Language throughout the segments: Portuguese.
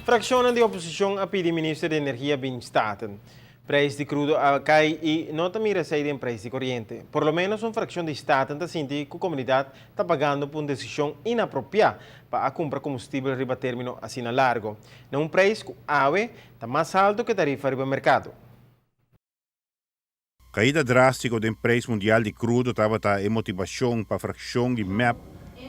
Fracciones de oposición a pedir ministro de Energía bin staten. Prijs de crudo cai e não também recebem preço de corrente. Por lo menos uma fração de staten está sentindo que a comunidade está pagando por uma decisão inapropriada para comprar combustível riba término assim a largo. Não um preço que ave está mais alto que a tarifa riba mercado. Caída drástica do preço mundial de crudo estava a motivação para a fração de MEP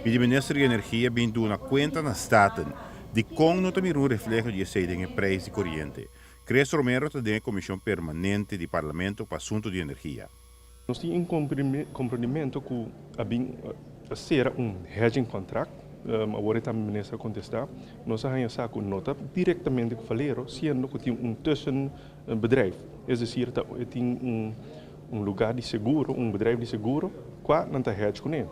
e o Ministro de Energia vindo uma conta na staten de como não também reflexo de saída em preço de corrente. Cres Romero está na Comissão Permanente do Parlamento para Assuntos de Energia. Nós temos um compreendimento que será hedging contract. Agora está a ministra contestar. Nós vamos a nota diretamente com o faleiro, sendo que tem tussenbedrijf. É decir, tem lugar de seguro, bedrijf de seguro, que não está hedge com ele.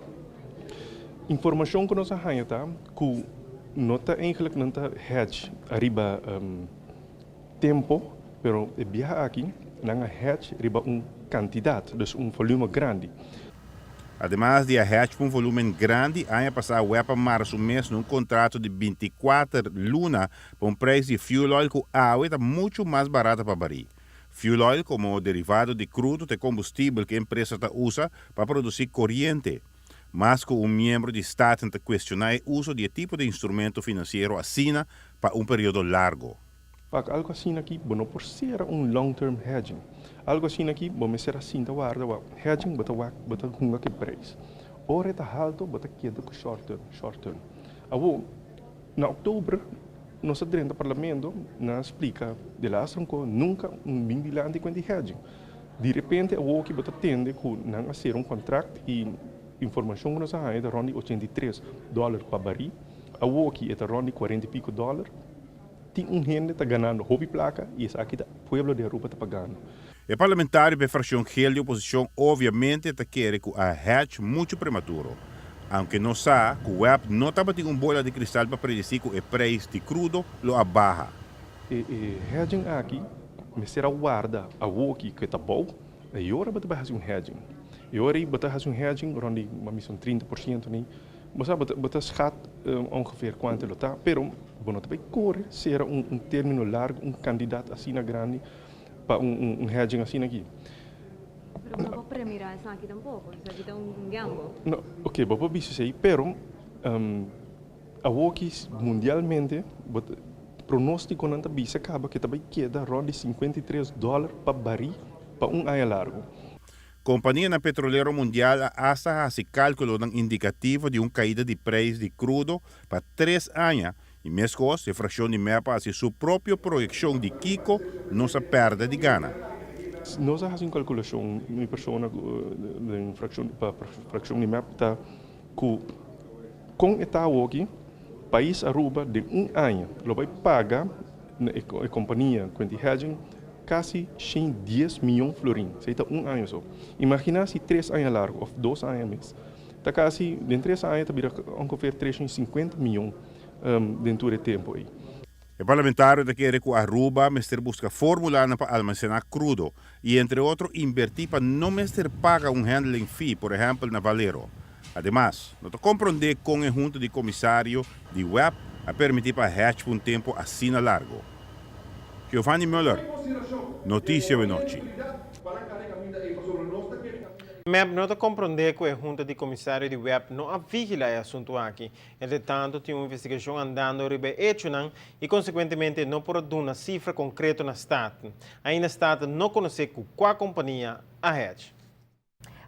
Informação que nós vamos que nota eigenlijk não está hedge arriba tempo, pero viaja aqui não hedge riba quantidade, dus volume grande. Además de a hedge por volume grande, ano passado o março mês num contrato de 24 luna por preço de fuel oil que a está muito mais barata para baril. Fuel oil como derivado de crudo de combustível que a empresa usa para produzir corrente. Mas que membro de Estado está questionar o uso de tipo de instrumento financeiro assim para período largo. Algo assim aqui, não por ser long-term hedging. Algo assim aqui, vamos ser assim, guarda, hedging, bota com que preço. Ora está alto, bota queda com short term. Na outubro, nosso dentro do parlamento, nos explica de lá que nunca vigilante com hedging. De repente, que bota tende que não ser contrato e informação que nós temos é de $83 para baril. Que é de $40 e pico. Tem gente que está ganhando hobby placa e isso aqui o povo de Europa está pagando. O parlamentário da fração de oposição obviamente está querendo que a hedge muito prematuro. Aunque não sabe que o web não está batendo bola de cristal para predizer que o preço de crudo lo abaja. Hedging aqui, me será guarda a que está bom, e agora vai fazer hedging. E agora vai fazer hedging, onde vamos 30%, né? Você schat ongeveer quanto ele está, pero não vai correr, será término largo, candidato assim na grande para hedging assim aqui. Pero no puede mirar eso aquí tampoco, eso aquí está un gambo. No, ok, vou dizer aí, pero que mundialmente, pronóstico não está bem, acaba que também queda ronda de $53 para baril para ano largo. Companhia na Petroleiro Mundial hasta se cálculo ng indicativo de caída de preço de crudo para 3 anos e mesmo a fração de MEPA a sua própria projeção de Kiko não se perde de gana. Nós fazemos uma calculação, minha pessoa para fração de MEPA está com o aqui, país Aruba de ano, ele vai pagar a companhia com hedging quase 10 milhões de florins. Isso é ano só. Imagina se 3 anos largo, ou 2 anos mesmo. Está quase, em 3 anos, está ongeveer 350 milhões dentro do tempo aí. O parlamentário quer que a Aruba busca fórmula para armazenar crudo e, entre outros, invertir para não pagar handling fee, por exemplo, na Valero. Además, nós compreender com o junto de comissário de web a permitir para hedge por tempo assim largo. Giovanni Müller, Notícia de Noite. MEP não compreende que a junta de comissário de web não vigila o assunto aqui. Entretanto, tem uma investigação andando sobre hecho e, consequentemente, não pode dar uma cifra concreta na Estado. Ainda a Estado não conhece qual companhia a hedge.